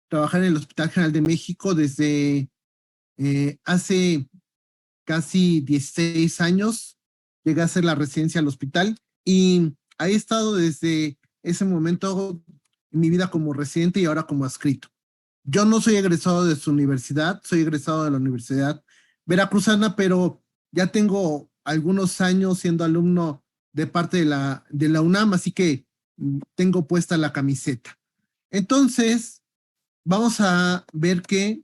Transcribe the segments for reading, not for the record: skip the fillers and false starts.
trabajar en el Hospital General de México desde hace casi 16 años. Llegué a hacer la residencia al hospital y he estado desde ese momento en mi vida como residente y ahora como adscrito. Yo no soy egresado de su universidad, soy egresado de la Universidad Veracruzana, pero ya tengo algunos años siendo alumno de parte de la UNAM, así que tengo puesta la camiseta. Entonces, vamos a ver que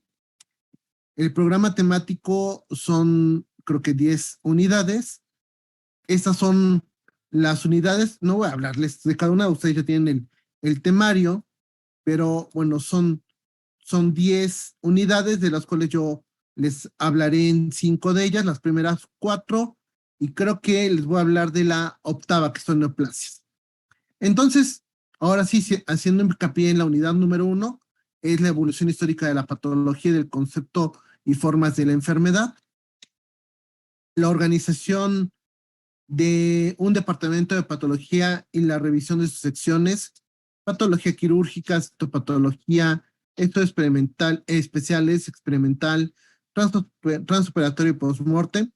el programa temático son, creo que 10 unidades. Estas son las unidades, no voy a hablarles de cada una, ustedes ya tienen el temario, pero bueno, son 10 unidades, de las cuales yo les hablaré en 5 de ellas, las primeras 4, y creo que les voy a hablar de la octava, que son neoplasias. Entonces, ahora sí, haciendo hincapié en la unidad número 1, es la evolución histórica de la patología y del concepto y formas de la enfermedad. La organización de un departamento de patología y la revisión de sus secciones, patología quirúrgica, citopatología, estudios experimental, especiales, experimental, transoperatorio y postmortem,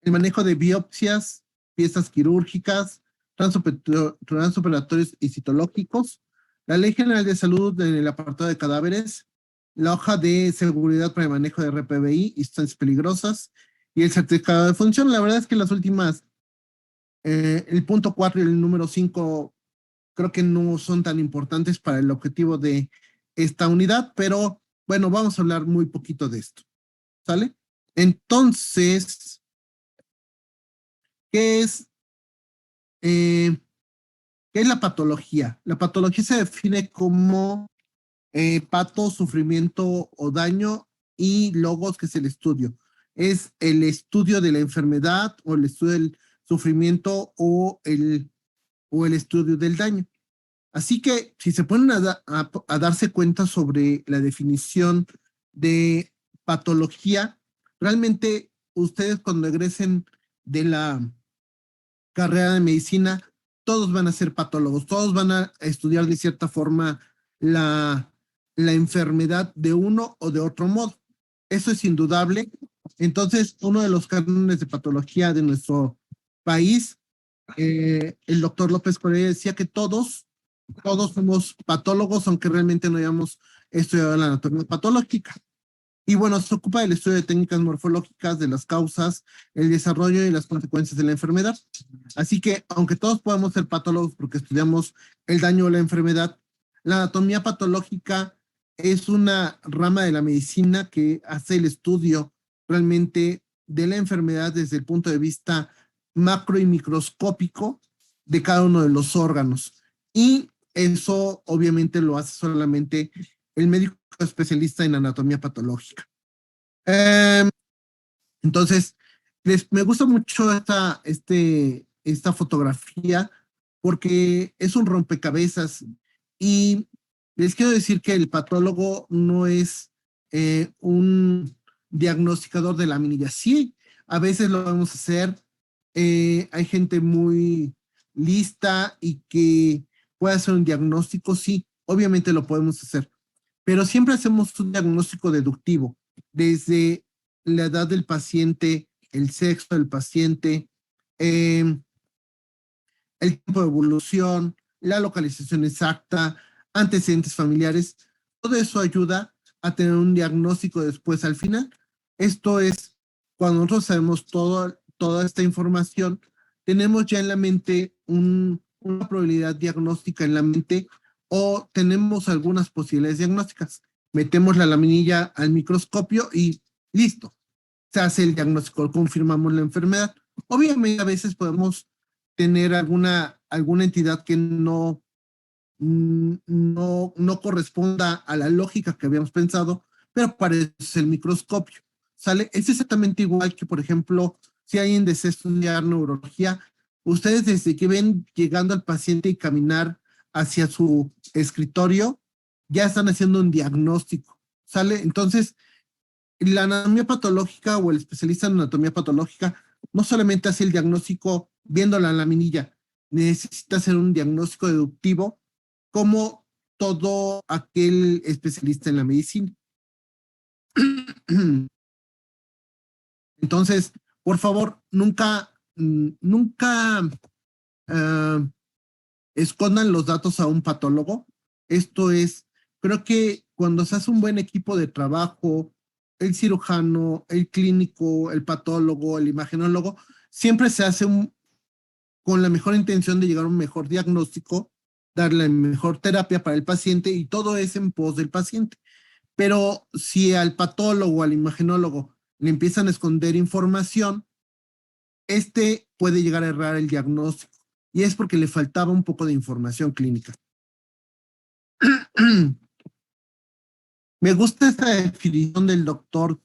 el manejo de biopsias, piezas quirúrgicas, transoperatorios y citológicos, la Ley General de Salud en el apartado de cadáveres, la hoja de seguridad para el manejo de RPBI y sustancias peligrosas, y el certificado de función. La verdad es que las últimas, el punto 4 y el número 5 creo que no son tan importantes para el objetivo de esta unidad, pero bueno, vamos a hablar muy poquito de esto, ¿sale? Entonces, ¿qué es, eh, ¿qué es la patología? La patología se define como pato, sufrimiento o daño, y logos, que es el estudio. Es el estudio de la enfermedad o el estudio del sufrimiento o el estudio del daño. Así que si se ponen a darse cuenta sobre la definición de patología, realmente ustedes cuando egresen de la carrera de medicina, todos van a ser patólogos, todos van a estudiar de cierta forma la enfermedad de uno o de otro modo. Eso es indudable. Entonces, uno de los cánones de patología de nuestro país, el doctor López Correa decía que todos somos patólogos, aunque realmente no hayamos estudiado la anatomía patológica. Y bueno, se ocupa del estudio de técnicas morfológicas, de las causas, el desarrollo y las consecuencias de la enfermedad. Así que, aunque todos podemos ser patólogos porque estudiamos el daño o la enfermedad, la anatomía patológica es una rama de la medicina que hace el estudio realmente de la enfermedad desde el punto de vista macro y microscópico de cada uno de los órganos. Y eso obviamente lo hace solamente el médico especialista en anatomía patológica. Entonces, me gusta mucho esta fotografía porque es un rompecabezas, y les quiero decir que el patólogo no es un diagnosticador de la minilla. Sí, a veces lo vamos a hacer. Hay gente muy lista y que puede hacer un diagnóstico, sí, obviamente lo podemos hacer, pero siempre hacemos un diagnóstico deductivo desde la edad del paciente, el sexo del paciente, eh, el tiempo de evolución, la localización exacta, antecedentes familiares. Todo eso ayuda a tener un diagnóstico después al final. Esto es, cuando nosotros sabemos toda esta información, tenemos ya en la mente una probabilidad diagnóstica en la mente, o tenemos algunas posibilidades diagnósticas. Metemos la laminilla al microscopio y listo, se hace el diagnóstico, confirmamos la enfermedad. Obviamente a veces podemos tener alguna entidad que no corresponda a la lógica que habíamos pensado, pero para eso es el microscopio, ¿sale? Es exactamente igual que, por ejemplo, si alguien desea estudiar neurología, ustedes desde que ven llegando al paciente y caminar hacia su escritorio, ya están haciendo un diagnóstico, ¿sale? Entonces, la anatomía patológica o el especialista en anatomía patológica no solamente hace el diagnóstico viendo la laminilla, necesita hacer un diagnóstico deductivo, como todo aquel especialista en la medicina. Entonces, por favor, nunca ah, escondan los datos a un patólogo. Esto es, creo que cuando se hace un buen equipo de trabajo, el cirujano, el clínico, el patólogo, el imagenólogo, siempre se hace con la mejor intención de llegar a un mejor diagnóstico, darle mejor terapia para el paciente y todo es en pos del paciente. Pero si al patólogo o al imagenólogo le empiezan a esconder información, este puede llegar a errar el diagnóstico y es porque le faltaba un poco de información clínica. Me gusta esta definición del doctor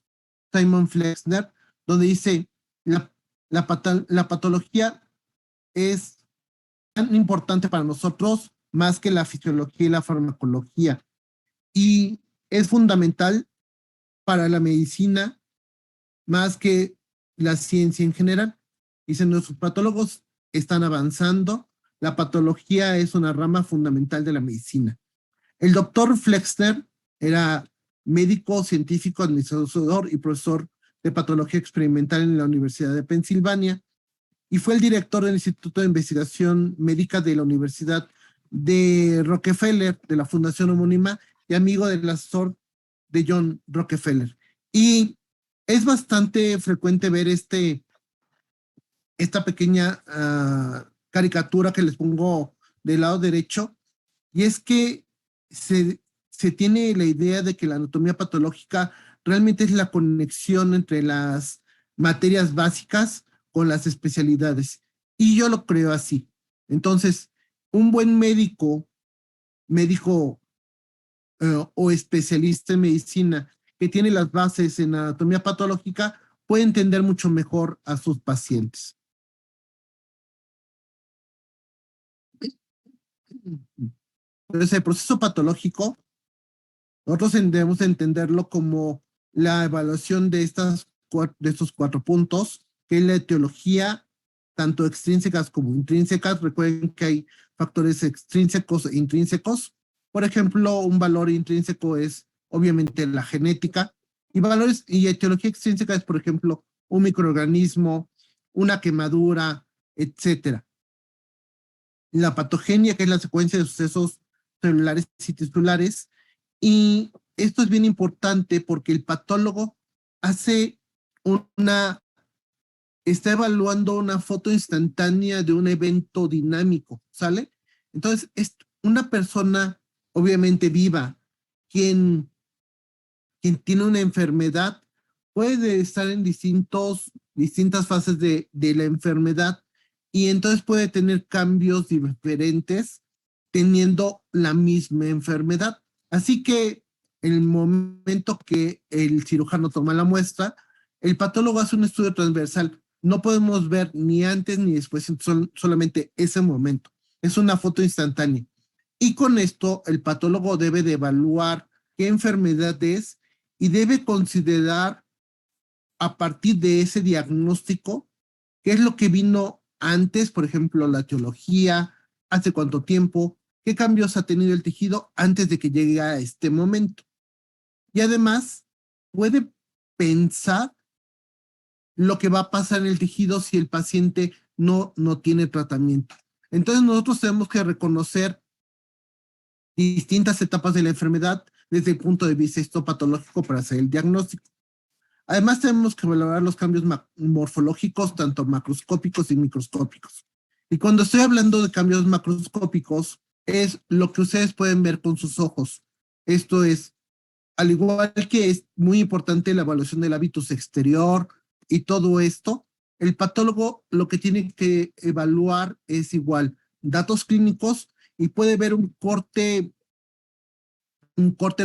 Simon Flexner, donde dice, la patología es tan importante para nosotros más que la fisiología y la farmacología. Y es fundamental para la medicina más que la ciencia en general. Dicen, nuestros patólogos están avanzando, la patología es una rama fundamental de la medicina. El doctor Flexner era médico, científico, administrador y profesor de patología experimental en la Universidad de Pensilvania y fue el director del Instituto de Investigación Médica de la Universidad de Rockefeller, de la Fundación homónima, y amigo del asesor de John Rockefeller. Y es bastante frecuente ver esta pequeña caricatura que les pongo del lado derecho, y es que se tiene la idea de que la anatomía patológica realmente es la conexión entre las materias básicas con las especialidades. Y yo lo creo así. Entonces, un buen médico o especialista en medicina que tiene las bases en anatomía patológica puede entender mucho mejor a sus pacientes. Entonces, el proceso patológico, nosotros debemos entenderlo como la evaluación de estos 4 puntos, que es la etiología, tanto extrínsecas como intrínsecas. Recuerden que hay factores extrínsecos e intrínsecos. Por ejemplo, un valor intrínseco es obviamente la genética, y etiología extrínseca es, por ejemplo, un microorganismo, una quemadura, etcétera. La patogenia, que es la secuencia de sucesos celulares y tisulares, y esto es bien importante porque el patólogo está evaluando una foto instantánea de un evento dinámico, ¿sale? Entonces, es una persona obviamente viva, quien tiene una enfermedad, puede estar en distintas fases de la enfermedad y entonces puede tener cambios diferentes teniendo la misma enfermedad. Así que en el momento que el cirujano toma la muestra, el patólogo hace un estudio transversal. No podemos ver ni antes ni después, solamente ese momento. Es una foto instantánea. Y con esto el patólogo debe de evaluar qué enfermedad es y debe considerar a partir de ese diagnóstico qué es lo que vino antes, por ejemplo, la etiología, hace cuánto tiempo, qué cambios ha tenido el tejido antes de que llegue a este momento. Y además puede pensar lo que va a pasar en el tejido si el paciente no tiene tratamiento. Entonces nosotros tenemos que reconocer distintas etapas de la enfermedad desde el punto de vista histopatológico para hacer el diagnóstico. Además, tenemos que valorar los cambios morfológicos, tanto macroscópicos y microscópicos. Y cuando estoy hablando de cambios macroscópicos, es lo que ustedes pueden ver con sus ojos. Esto es, al igual que es muy importante la evaluación del hábitus exterior y todo esto, el patólogo lo que tiene que evaluar es igual datos clínicos y puede ver un corte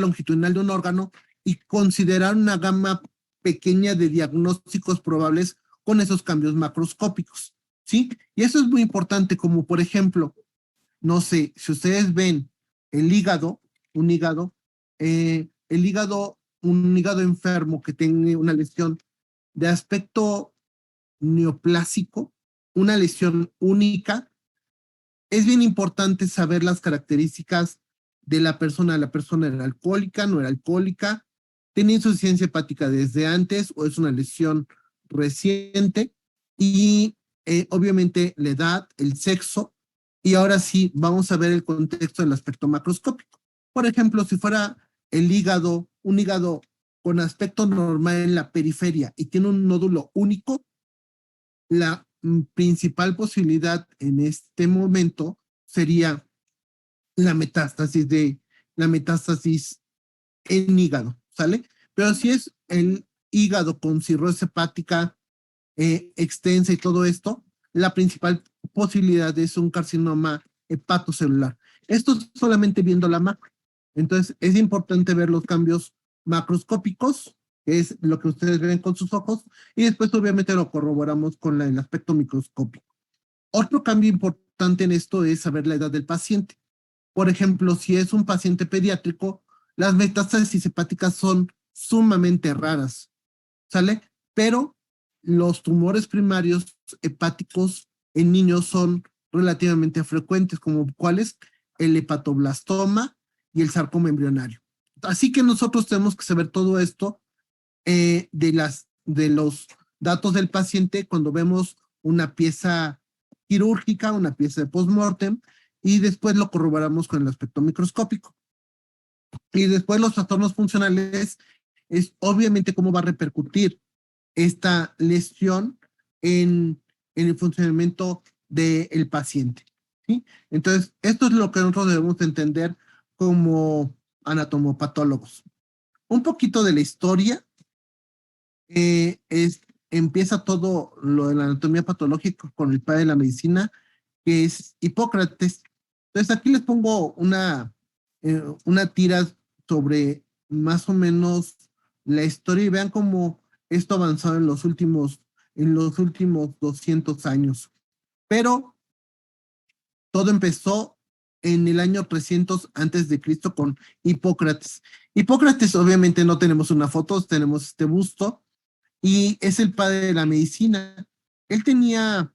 longitudinal de un órgano y considerar una gama pequeña de diagnósticos probables con esos cambios macroscópicos, ¿sí? Y eso es muy importante, como por ejemplo, no sé, si ustedes ven el hígado, un hígado enfermo que tiene una lesión de aspecto neoplásico, una lesión única, es bien importante saber las características de la persona era alcohólica, no era alcohólica, tenía insuficiencia hepática desde antes o es una lesión reciente y obviamente la edad, el sexo, y ahora sí vamos a ver el contexto del aspecto macroscópico. Por ejemplo, si fuera el hígado, un hígado con aspecto normal en la periferia y tiene un nódulo único, la principal posibilidad en este momento sería la metástasis en hígado, ¿sale? Pero si es el hígado con cirrosis hepática extensa y todo esto, la principal posibilidad es un carcinoma hepatocelular. Esto solamente viendo la macro. Entonces, es importante ver los cambios macroscópicos, que es lo que ustedes ven con sus ojos, y después obviamente lo corroboramos con el aspecto microscópico. Otro cambio importante en esto es saber la edad del paciente. Por ejemplo, si es un paciente pediátrico, las metástasis hepáticas son sumamente raras, ¿sale? Pero los tumores primarios hepáticos en niños son relativamente frecuentes, como cuáles, el hepatoblastoma y el sarcoma embrionario. Así que nosotros tenemos que saber todo esto de los datos del paciente cuando vemos una pieza quirúrgica, una pieza de postmortem, y después lo corroboramos con el aspecto microscópico. Y después los trastornos funcionales es obviamente cómo va a repercutir esta lesión en el funcionamiento del paciente, ¿sí? Entonces, esto es lo que nosotros debemos entender como anatomopatólogos. Un poquito de la historia, empieza todo lo de la anatomía patológica con el padre de la medicina, que es Hipócrates. Entonces, aquí les pongo una tira sobre más o menos la historia y vean cómo esto ha avanzado en los últimos 200 años. Pero todo empezó en el año 300 antes de Cristo con Hipócrates. Hipócrates, obviamente no tenemos una foto, tenemos este busto, y es el padre de la medicina. Él tenía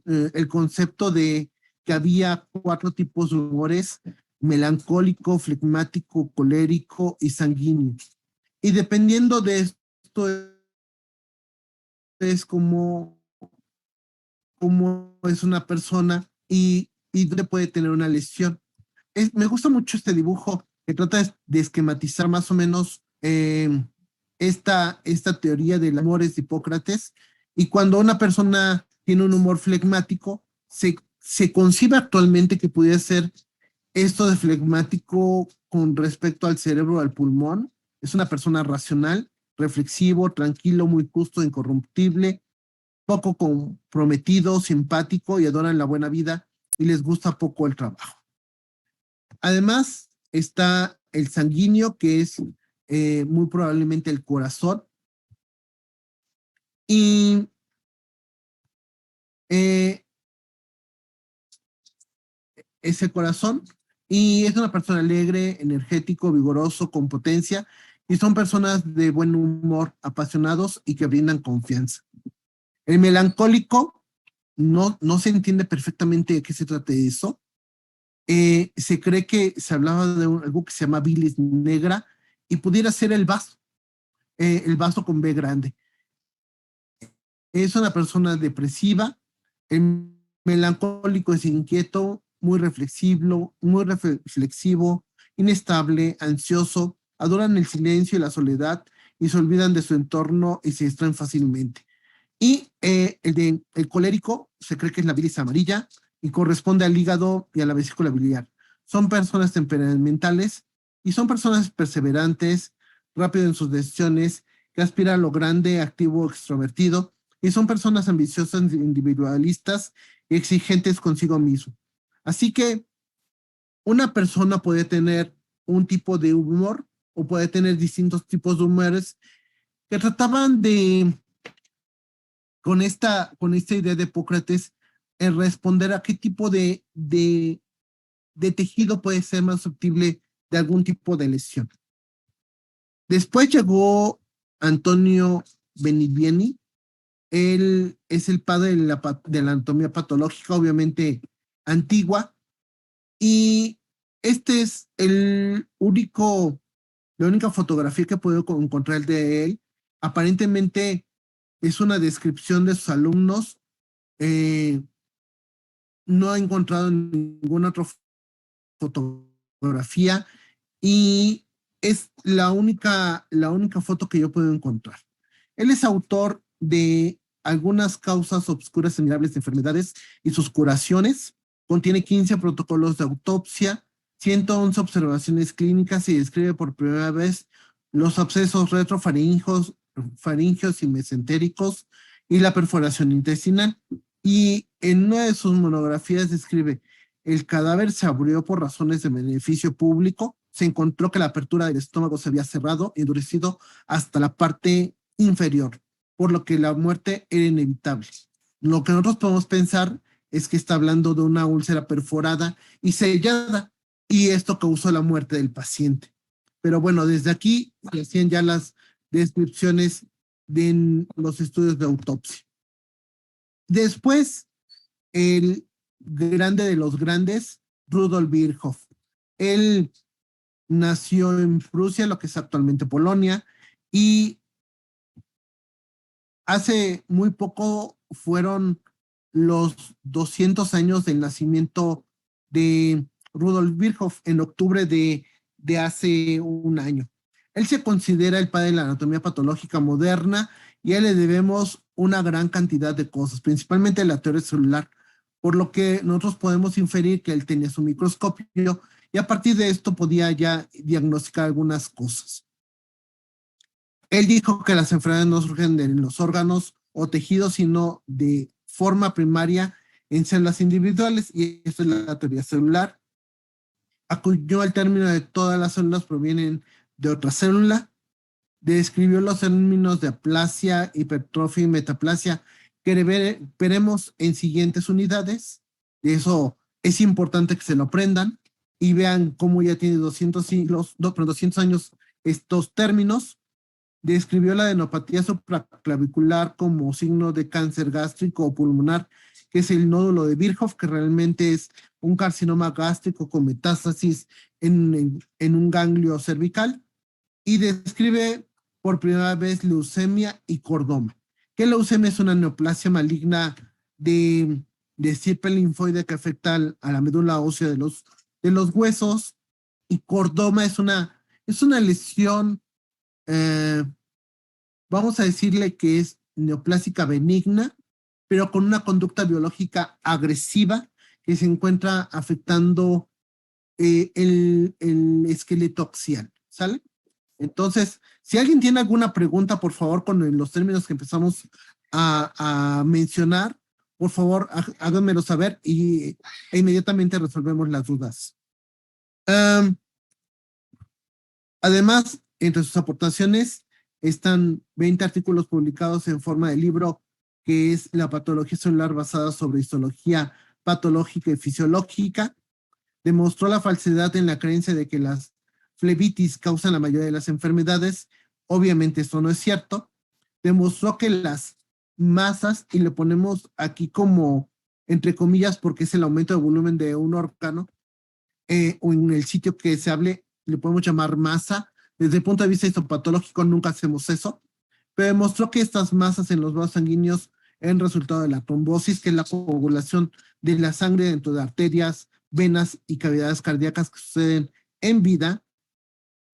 el concepto de que había 4 tipos de humores: melancólico, flegmático, colérico y sanguíneo. Y dependiendo de esto es como es una persona y dónde puede tener una lesión. Me gusta mucho este dibujo que trata de esquematizar más o menos esta teoría del humor de Hipócrates. Y cuando una persona tiene un humor flegmático, se concibe actualmente que pudiera ser esto de flegmático con respecto al cerebro, al pulmón. Es una persona racional, reflexivo, tranquilo, muy justo, incorruptible, poco comprometido, simpático y adoran la buena vida y les gusta poco el trabajo. Además, está el sanguíneo, que es muy probablemente el corazón. Y ese corazón, y es una persona alegre, energético, vigoroso, con potencia, y son personas de buen humor, apasionados y que brindan confianza. El melancólico, no se entiende perfectamente de qué se trata de eso. Se cree que se hablaba de algo que se llama bilis negra y pudiera ser el vaso con B grande. Es una persona depresiva. El melancólico es inquieto, muy reflexivo, inestable, ansioso, adoran el silencio y la soledad y se olvidan de su entorno y se distraen fácilmente. Y el colérico se cree que es la bilis amarilla y corresponde al hígado y a la vesícula biliar. Son personas temperamentales y son personas perseverantes, rápido en sus decisiones, que aspiran a lo grande, activo, extrovertido, y son personas ambiciosas, individualistas y exigentes consigo mismo. Así que una persona puede tener un tipo de humor o puede tener distintos tipos de humores que trataban de con esta idea de Hipócrates, en responder a qué tipo de tejido puede ser más susceptible de algún tipo de lesión. Después llegó Antonio Benivieni. Él es el padre de la anatomía patológica, obviamente antigua, y Este es la única fotografía que puedo encontrar de él. Aparentemente es una descripción de sus alumnos. Eh, no he encontrado ninguna otra fotografía y es la única foto que yo puedo encontrar. Él es autor de algunas causas obscuras y mirables de enfermedades y sus curaciones. Contiene 15 protocolos de autopsia, 111 observaciones clínicas y describe por primera vez los abscesos retrofaringeos y mesentéricos y la perforación intestinal. Y en una de sus monografías describe: el cadáver se abrió por razones de beneficio público. Se encontró que la apertura del estómago se había cerrado y endurecido hasta la parte inferior, por lo que la muerte era inevitable. Lo que nosotros podemos pensar es que está hablando de una úlcera perforada y sellada, y esto causó la muerte del paciente. Pero bueno, desde aquí se hacían ya las descripciones de los estudios de autopsia. Después, el grande de los grandes, Rudolf Virchow. Él nació en Prusia, lo que es actualmente Polonia, y hace muy poco fueron los 200 años del nacimiento de Rudolf Virchow, en octubre de hace un año. Él se considera el padre de la anatomía patológica moderna y a él le debemos una gran cantidad de cosas, principalmente la teoría celular, por lo que nosotros podemos inferir que él tenía su microscopio y a partir de esto podía ya diagnosticar algunas cosas. Él dijo que las enfermedades no surgen de los órganos o tejidos, sino de forma primaria en células individuales, y esto es la teoría celular. Acuñó el término de todas las células provienen de otra célula. Describió los términos de aplasia, hipertrofia y metaplasia que veremos en siguientes unidades. Y eso es importante que se lo aprendan y vean cómo ya tiene 200 siglos, 200 años estos términos. Describió la adenopatía supraclavicular como signo de cáncer gástrico o pulmonar, que es el nódulo de Virchow, que realmente es un carcinoma gástrico con metástasis en un ganglio cervical. Y describe por primera vez leucemia y cordoma. Que leucemia es una neoplasia maligna de estirpe linfoide que afecta a la médula ósea de los huesos, y cordoma es una lesión, eh, vamos a decirle que es neoplásica benigna, pero con una conducta biológica agresiva que se encuentra afectando el esqueleto axial, ¿sale? Entonces, si alguien tiene alguna pregunta, por favor, con los términos que empezamos a mencionar, por favor, háganmelo saber e inmediatamente resolvemos las dudas. Además, entre sus aportaciones están 20 artículos publicados en forma de libro, que es La patología celular basada sobre histología patológica y fisiológica. Demostró la falsedad en la creencia de que las flebitis causan la mayoría de las enfermedades. Obviamente esto no es cierto. Demostró que las masas, y le ponemos aquí como entre comillas porque es el aumento de volumen de un órgano, o en el sitio que se hable, le podemos llamar masa. Desde el punto de vista histopatológico nunca hacemos eso, pero demostró que estas masas en los vasos sanguíneos eran resultado de la trombosis, que es la coagulación de la sangre dentro de arterias, venas y cavidades cardíacas que suceden en vida.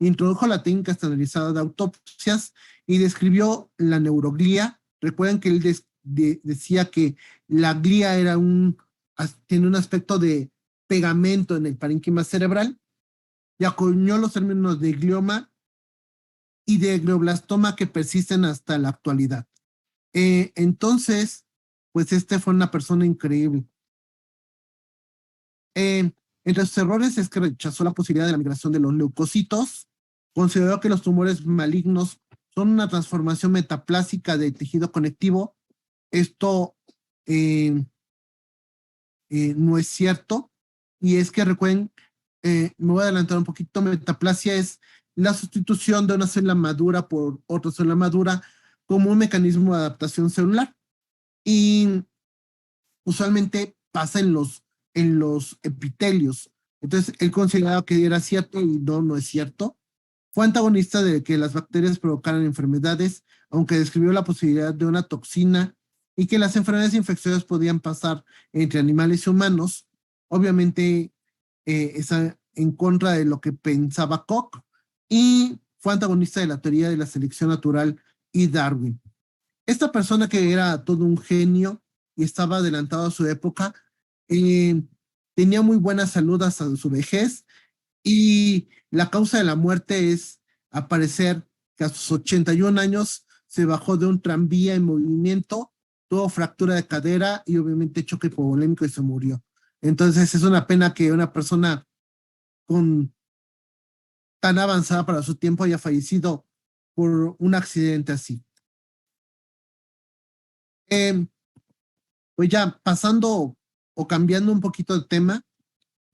Introdujo la técnica estandarizada de autopsias y describió la neuroglía. Recuerden que él decía que la glía tiene un aspecto de pegamento en el parénquima cerebral, y acuñó los términos de glioma y de glioblastoma que persisten hasta la actualidad. Entonces, pues fue una persona increíble. Entre sus errores es que rechazó la posibilidad de la migración de los leucocitos, consideró que los tumores malignos son una transformación metaplásica del tejido conectivo. Esto no es cierto, y es que recuerden, me voy a adelantar un poquito, metaplasia es la sustitución de una célula madura por otra célula madura como un mecanismo de adaptación celular, y usualmente pasa en los epitelios. Entonces, él consideraba que era cierto y no es cierto. Fue antagonista de que las bacterias provocaran enfermedades, aunque describió la posibilidad de una toxina y que las enfermedades infecciosas podían pasar entre animales y humanos. Obviamente, está en contra de lo que pensaba Koch y fue antagonista de la teoría de la selección natural y Darwin. Esta persona que era todo un genio y estaba adelantado a su época, eh, tenía muy buena salud hasta su vejez y la causa de la muerte es aparecer que a sus 81 años se bajó de un tranvía en movimiento, tuvo fractura de cadera y obviamente choque hipovolémico y se murió. Entonces es una pena que una persona con tan avanzada para su tiempo haya fallecido por un accidente así. Eh, pues ya pasando o cambiando un poquito de tema,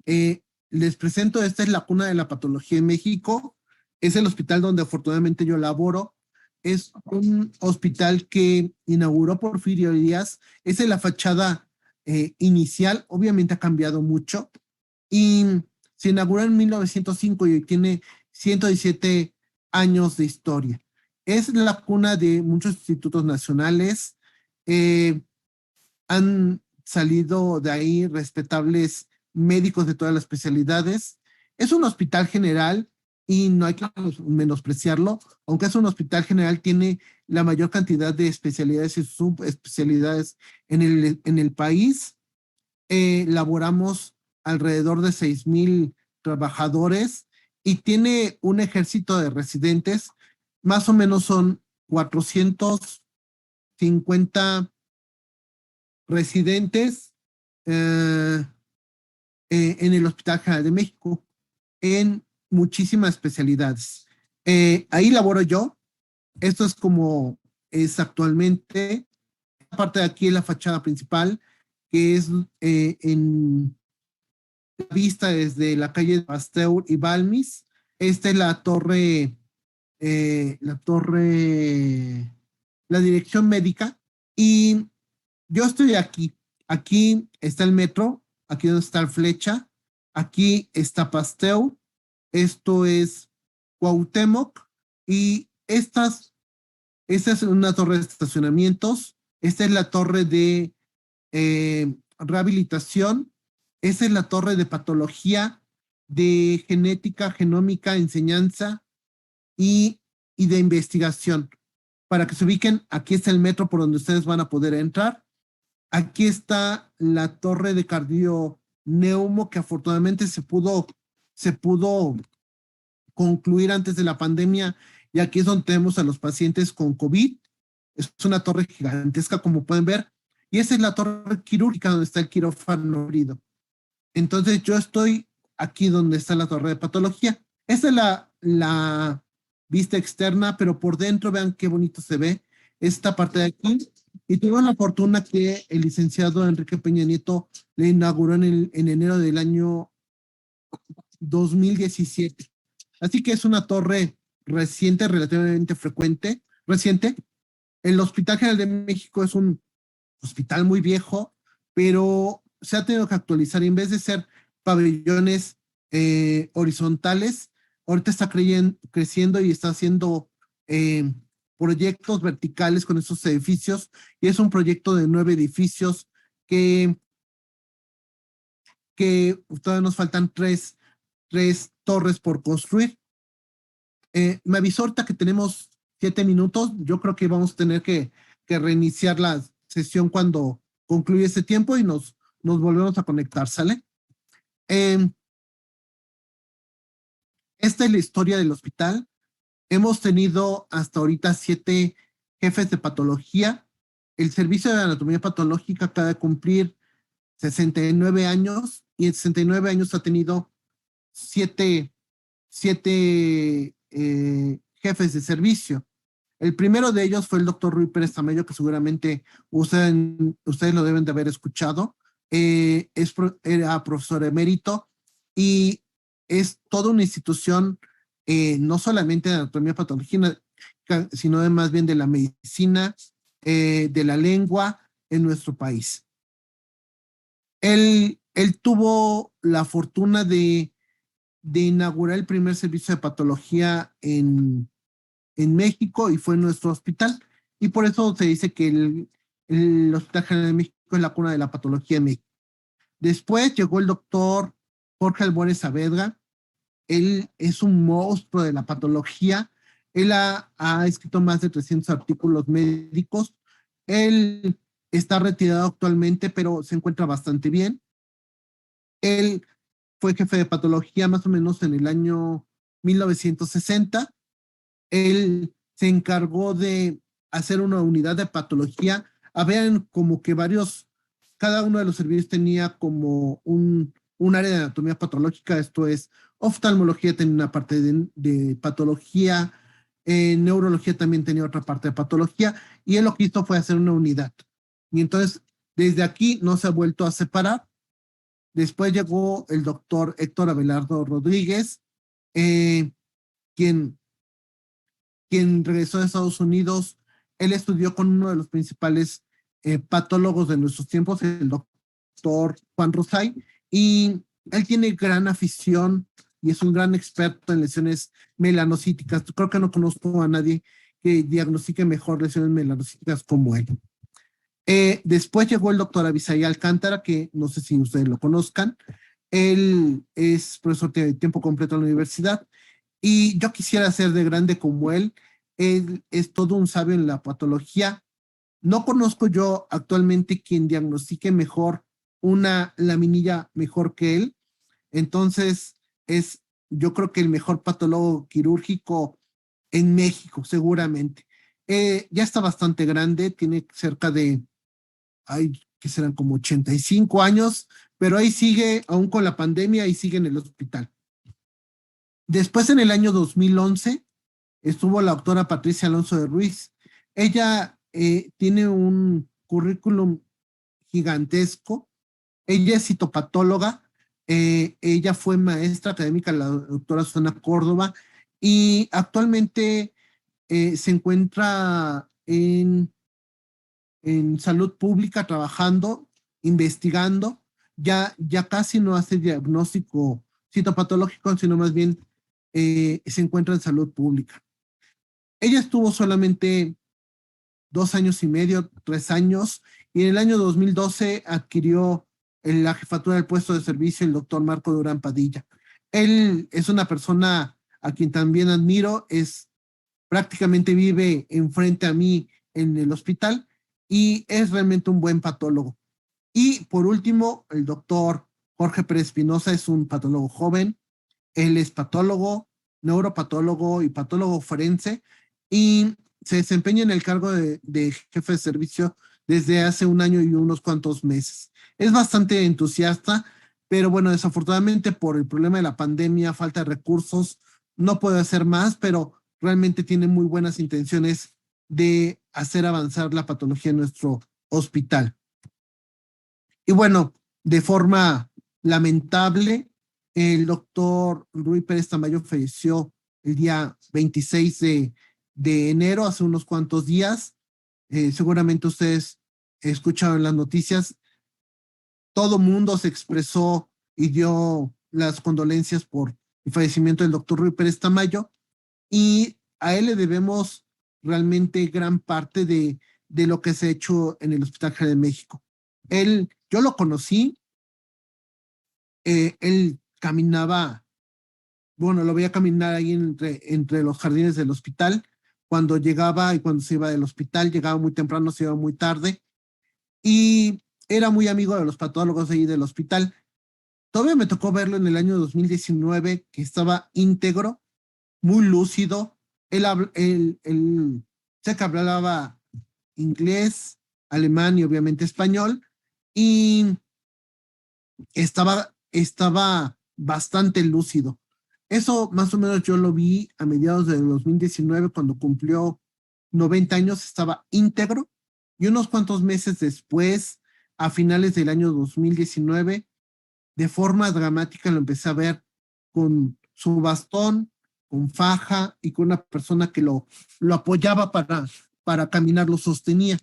eh, les presento, esta es la cuna de la patología en México, es el hospital donde afortunadamente yo laboro, es un hospital que inauguró Porfirio Díaz, es en la fachada inicial, obviamente ha cambiado mucho, y se inauguró en 1905 y tiene 117 años de historia. Es la cuna de muchos institutos nacionales, eh, han salido de ahí respetables médicos de todas las especialidades. Es un hospital general y no hay que menospreciarlo, aunque es un hospital general, tiene la mayor cantidad de especialidades y subespecialidades en el país. Laboramos alrededor de 6,000 trabajadores y tiene un ejército de residentes, más o menos son 450 residentes eh, en el Hospital General de México en muchísimas especialidades. Ahí laboro yo. Esto es como es actualmente. Aparte de aquí es la fachada principal, que es en la vista desde la calle Pasteur y Balmis. Esta es la torre, la dirección médica. Y yo estoy aquí. Aquí está el metro, aquí donde está el Flecha, aquí está Pasteur, esto es Cuauhtémoc y esta es una torre de estacionamientos, esta es la torre de rehabilitación, esta es la torre de patología, de genética, genómica, enseñanza y, y de investigación. Para que se ubiquen, aquí está el metro por donde ustedes van a poder entrar. Aquí está la torre de cardioneumo que afortunadamente se pudo concluir antes de la pandemia y aquí es donde tenemos a los pacientes con COVID. Es una torre gigantesca como pueden ver y esa es la torre quirúrgica donde está el quirófano abrido. Entonces yo estoy aquí donde está la torre de patología. Esta es la vista externa, pero por dentro vean qué bonito se ve esta parte de aquí. Y tuve la fortuna que el licenciado Enrique Peña Nieto le inauguró en enero del año 2017. Así que es una torre reciente, relativamente reciente. El Hospital General de México es un hospital muy viejo, pero se ha tenido que actualizar y en vez de ser pabellones horizontales, ahorita está creciendo y está haciendo proyectos verticales con esos edificios y es un proyecto de 9 edificios que, que todavía nos faltan tres torres por construir. Me avisó ahorita que tenemos 7 minutos. Yo creo que vamos a tener que reiniciar la sesión cuando concluya ese tiempo y nos volvemos a conectar, ¿sale? Eh, Esta es la historia del hospital. Hemos tenido hasta ahorita 7 jefes de patología. El servicio de anatomía patológica acaba de cumplir 69 años y en 69 años ha tenido 7 jefes de servicio. El primero de ellos fue el doctor Rui Pérez Tamayo, que seguramente ustedes lo deben de haber escuchado. Era profesor emérito y es toda una institución, no solamente de anatomía patológica, sino de más bien de la medicina, de la lengua en nuestro país. Él Él tuvo la fortuna de inaugurar el primer servicio de patología en México y fue nuestro hospital. Y por eso se dice que el Hospital General de México es la cuna de la patología en México. Después llegó el doctor Jorge Albores Saavedra. Él es un monstruo de la patología. Él ha escrito más de 300 artículos médicos. Él está retirado actualmente, pero se encuentra bastante bien. Él fue jefe de patología más o menos en el año 1960. Él se encargó de hacer una unidad de patología. Habían como que cada uno de los servicios tenía como un área de anatomía patológica, esto es, oftalmología tenía una parte de patología, neurología también tenía otra parte de patología, y él lo que hizo fue hacer una unidad. Y entonces, desde aquí no se ha vuelto a separar. Después llegó el doctor Héctor Abelardo Rodríguez, eh, quien regresó de Estados Unidos. Él estudió con uno de los principales patólogos de nuestros tiempos, el doctor Juan Rosay, y él tiene gran afición y es un gran experto en lesiones melanocíticas. Creo que no conozco a nadie que diagnostique mejor lesiones melanocíticas como él. Después llegó el doctor Abisai Alcántara, que no sé si ustedes lo conozcan. Él es profesor de tiempo completo en la universidad y yo quisiera ser de grande como él. Él es todo un sabio en la patología. No conozco yo actualmente quien diagnostique mejor una laminilla mejor que él. Entonces, yo creo que el mejor patólogo quirúrgico en México, seguramente. Ya está bastante grande, tiene cerca de, que serán como 85 años, pero ahí sigue, aún con la pandemia, y sigue en el hospital. Después, en el año 2011, estuvo la doctora Patricia Alonso de Ruiz. Ella tiene un currículum gigantesco. Ella es citopatóloga. Ella fue maestra académica de la doctora Susana Córdoba y actualmente se encuentra en salud pública trabajando, investigando. Ya casi no hace diagnóstico citopatológico, sino más bien se encuentra en salud pública. Ella estuvo solamente 2 años y medio, 3 años, y en el año 2012 adquirió la jefatura del puesto de servicio el doctor Marco Durán Padilla. Él es una persona a quien también admiro, prácticamente vive enfrente a mí en el hospital y es realmente un buen patólogo. Y por último, el doctor Jorge Pérez Espinosa es un patólogo joven. Él es patólogo, neuropatólogo y patólogo forense y se desempeña en el cargo de jefe de servicio desde hace 1 año y unos cuantos meses. Es bastante entusiasta, pero bueno, desafortunadamente por el problema de la pandemia, falta de recursos, no puede hacer más, pero realmente tiene muy buenas intenciones de hacer avanzar la patología en nuestro hospital. Y bueno, de forma lamentable, el doctor Rui Pérez Tamayo falleció el día 26 de enero, hace unos cuantos días. Seguramente ustedes escucharon las noticias. Todo mundo se expresó y dio las condolencias por el fallecimiento del doctor Rui Pérez Tamayo y a él le debemos realmente gran parte de lo que se ha hecho en el Hospital General de México. Yo lo conocí, él caminaba, bueno, lo veía caminar ahí entre los jardines del hospital, cuando llegaba y cuando se iba del hospital, llegaba muy temprano, se iba muy tarde, y era muy amigo de los patólogos ahí del hospital. Todavía me tocó verlo en el año 2019, que estaba íntegro, muy lúcido. Él sé que hablaba inglés, alemán y obviamente español, y estaba bastante lúcido. Eso más o menos yo lo vi a mediados del 2019, cuando cumplió 90 años, estaba íntegro, y unos cuantos meses después, a finales del año 2019, de forma dramática lo empecé a ver con su bastón, con faja y con una persona que lo apoyaba para caminar, lo sostenía.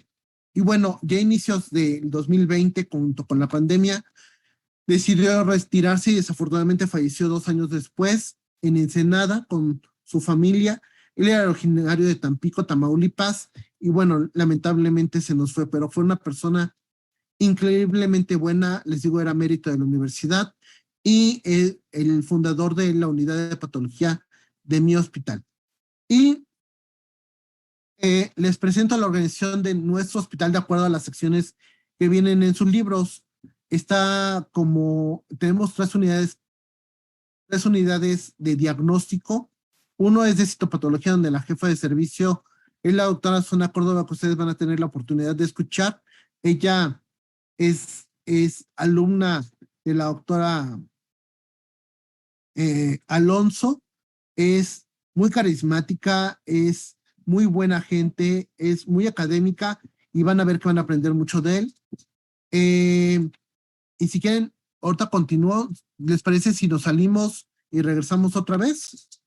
Y bueno, ya a inicios del 2020, junto con la pandemia, decidió retirarse y desafortunadamente falleció 2 años después en Ensenada con su familia. Él era originario de Tampico, Tamaulipas, y bueno, lamentablemente se nos fue, pero fue una persona increíblemente buena, les digo, era mérito de la universidad y el fundador de la unidad de patología de mi hospital. Y les presento a la organización de nuestro hospital de acuerdo a las secciones que vienen en sus libros. Está como, tenemos 3 unidades de diagnóstico. Uno es de citopatología, donde la jefa de servicio es la doctora Zona Córdoba, que ustedes van a tener la oportunidad de escuchar. Ella es alumna de la doctora Alonso, es muy carismática, es muy buena gente, es muy académica y van a ver que van a aprender mucho de él. Y si quieren, ahorita continúo. ¿Les parece si nos salimos y regresamos otra vez?